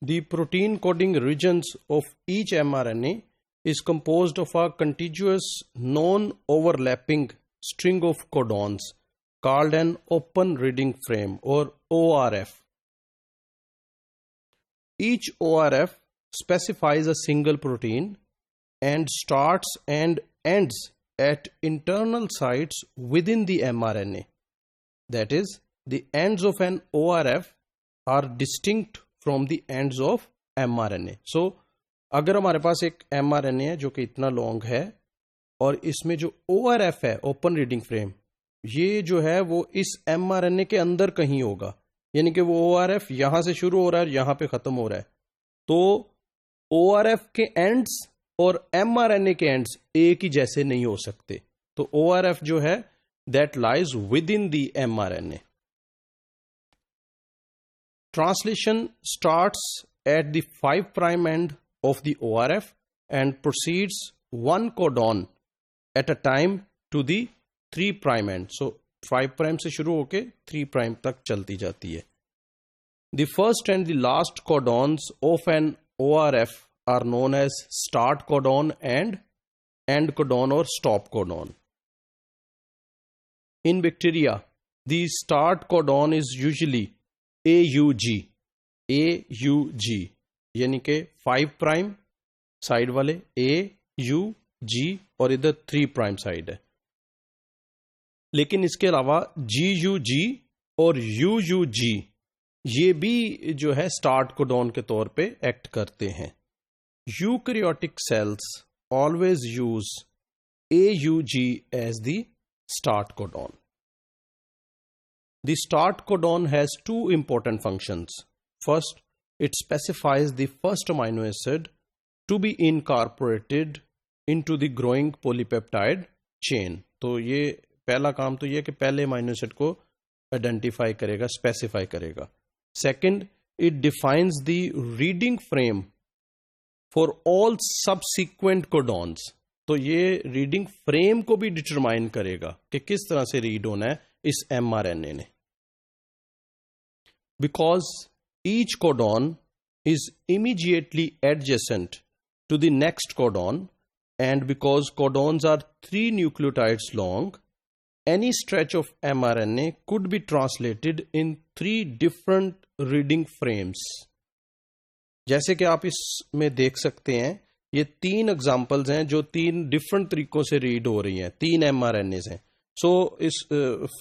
The protein coding regions of each mRNA is composed of a contiguous non-overlapping string of codons called an open reading frame or ORF. Each ORF specifies a single protein and starts and ends at internal sites within the mRNA. That is, the ends of an ORF are distinct from the ends of mRNA. So, अगर हमारे पास एक mRNA है जो कि इतना long है और इसमें जो ORF है ओपन रीडिंग फ्रेम, ये जो है वो इस mRNA के अंदर कहीं होगा, यानी कि वो ORF यहाँ से शुरू हो रहा है, यहाँ पे खत्म हो रहा है. तो ORF के एंड्स और mRNA के एंड्स एक ही जैसे नहीं हो सकते. तो ORF जो है that lies within the mRNA. Translation starts at the 5' end of the ORF and proceeds one codon at a time to the 3' end. So 5' से शुरू होके 3' तक चलती जाती है. The first and the last codons of an ORF are known as start codon and end codon or stop codon. In bacteria, the start codon is usually AUG, यानी कि 5' side वाले AUG और इधर 3' साइड है. लेकिन इसके अलावा GUG और UUG ये भी जो है स्टार्ट कोडॉन के तौर पे एक्ट करते हैं. Eukaryotic cells always use AUG as the start codon. The start codon has two important functions. First, it specifies the first amino acid to be incorporated into the growing polypeptide chain. तो ये पहला काम तो ये कि पहले amino acid को identify करेगा, specify करेगा. Second, it defines the reading frame for all subsequent codons. तो ये रीडिंग फ्रेम को भी डिटरमाइन करेगा कि किस तरह से रीड होना है इस mRNA ने. Because each codon is immediately adjacent to the next codon and because codons are 3 nucleotides long, any stretch of mRNA could be translated in 3 different reading frames. जैसे कि आप इसमें देख सकते हैं, ये 3 एग्जाम्पल्स हैं जो 3 डिफरेंट तरीकों से रीड हो रही हैं, 3 mRNAs हैं. सो इस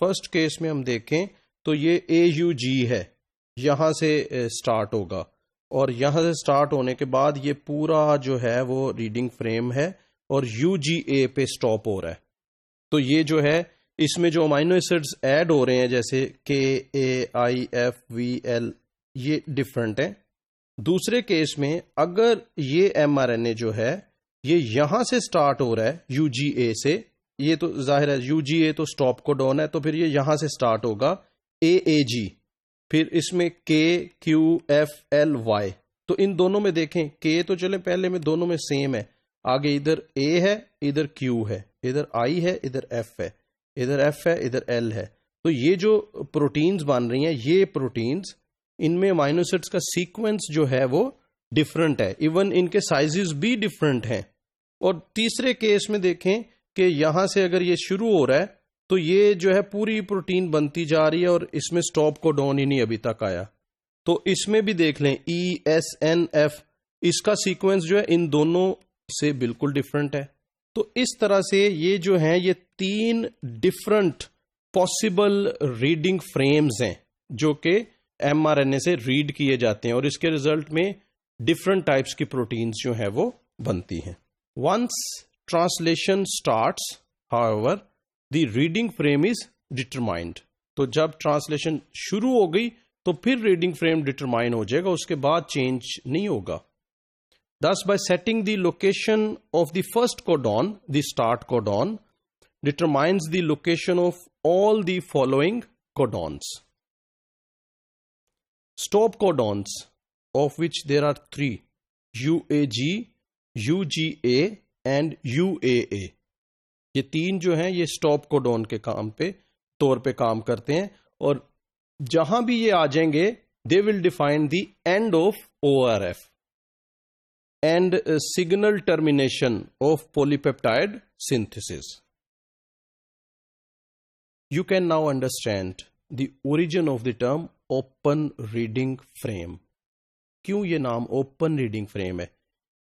फर्स्ट केस में हम देखें तो ये AUG है, यहाँ से स्टार्ट होगा और यहाँ से स्टार्ट होने के बाद ये पूरा जो है वो रीडिंग फ्रेम है और UGA पे स्टॉप हो रहा है. तो ये जो है इसमें जो अमाइनो एसिड्स ऐड हो रहे हैं जैसे KAIFVL ये डिफरेंट हैं. दूसरे केस में अगर ये mRNA जो है ये यहां से स्टार्ट हो रहा है UGA से, ये तो जाहिर है UGA तो स्टॉप कोडॉन है, तो फिर ये यहां से स्टार्ट होगा AAG, फिर इसमें KQFLY. तो इन दोनों में देखें K तो चले पहले में दोनों में सेम है, आगे इधर A है इधर Q है, इधर I है इधर F है, इधर F है इधर L है. तो ये जो प्रोटीन्स बन रही हैं ये प्रोटीन्स, इनमें अमाइनो एसिड्स का सीक्वेंस जो है वो डिफरेंट है, इवन इनके साइजेस भी डिफरेंट हैं. और तीसरे केस में देखें कि यहां से अगर ये शुरू हो रहा है तो ये जो है पूरी प्रोटीन बनती जा रही है और इसमें स्टॉप कोडॉन ही नहीं अभी तक आया. तो इसमें भी देख लें ESNF, इसका सीक्वेंस जो है इन दोनों से बिल्कुल डिफरेंट है. तो इस तरह से ये जो है ये 3 डिफरेंट पॉसिबल रीडिंग फ्रेम्स हैं जो कि mRNA से रीड किए जाते हैं और इसके रिजल्ट में डिफरेंट टाइप्स की प्रोटीन्स जो है वो बनती हैं. Once translation starts however the reading frame is determined. तो जब ट्रांसलेशन शुरू हो गई तो फिर रीडिंग फ्रेम डिटरमाइन हो जाएगा, उसके बाद चेंज नहीं होगा. Thus, by setting the location of the first codon, the start codon determines the location of all the following codons. Stop codons, of which there are 3, UAG, UGA and UAA. ये 3 जो हैं ये stop codon के काम पे तौर पे काम करते हैं और जहां भी ये आ जाएंगे they will define the end of ORF and signal termination of polypeptide synthesis. You can now understand the origin of the term open reading frame. क्यों ये नाम open reading frame है?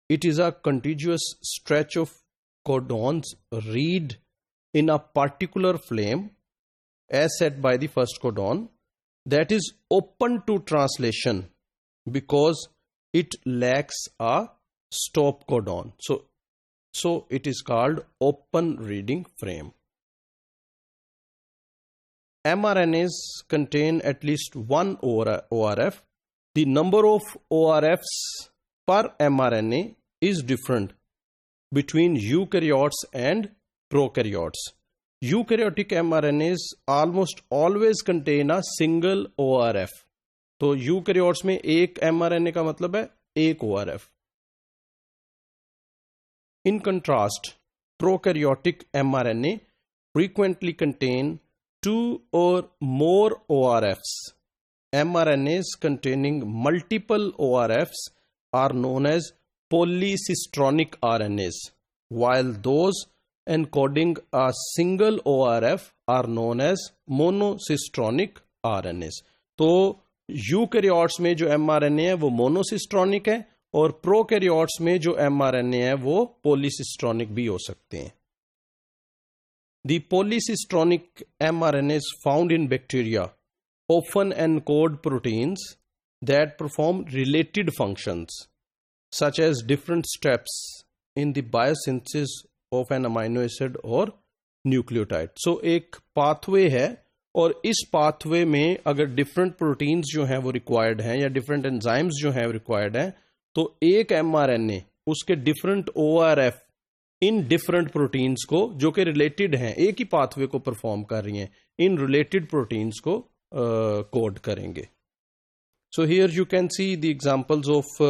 It is a contiguous stretch of codons read in a particular frame as set by the first codon that is open to translation because it lacks a stop codon. So it is called open reading frame. mRNAs contain at least one ORF. The number of ORFs per mRNA is different between eukaryotes and prokaryotes. Eukaryotic mRNAs almost always contain a single ORF. तो eukaryotes में एक mRNA का मतलब है एक ORF. In contrast, prokaryotic mRNA frequently contain two or more ORFs. mRNAs containing multiple ORFs are known as polycistronic RNAs, while those encoding a single ORF are known as monocistronic RNAs. तो eukaryotes में जो mRNA है वो monocistronic है और prokaryotes में जो mRNA है वो पॉलीसिस्ट्रॉनिक भी हो सकते हैं. The polycistronic mRNAs found in bacteria often encode proteins that perform related functions, such as different steps in the biosynthesis of an amino acid or nucleotide. So एक pathway है और इस pathway में अगर different proteins जो हैं वो required हैं या different enzymes जो हैं required हैं तो एक mRNA उसके different ORF in different proteins को जो कि रिलेटेड हैं एक ही पाथवे को परफॉर्म कर रही हैं इन रिलेटेड प्रोटीन्स को कोड करेंगे. So here you can see the examples of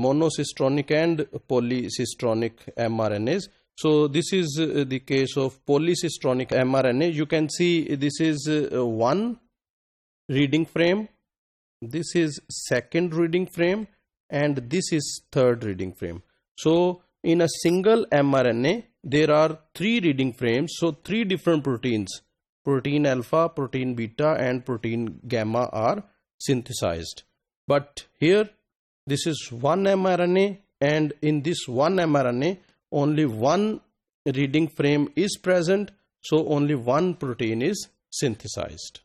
monocistronic and polycistronic mRNAs. So this is the case of polycistronic mRNA. You can see this is one reading frame, this is second reading frame, and this is third reading frame. So in a single mRNA, there are three reading frames. So three different proteins, protein alpha, protein beta, and protein gamma are synthesized. But here, this is one mRNA, and in this one mRNA, only one reading frame is present. So only one protein is synthesized.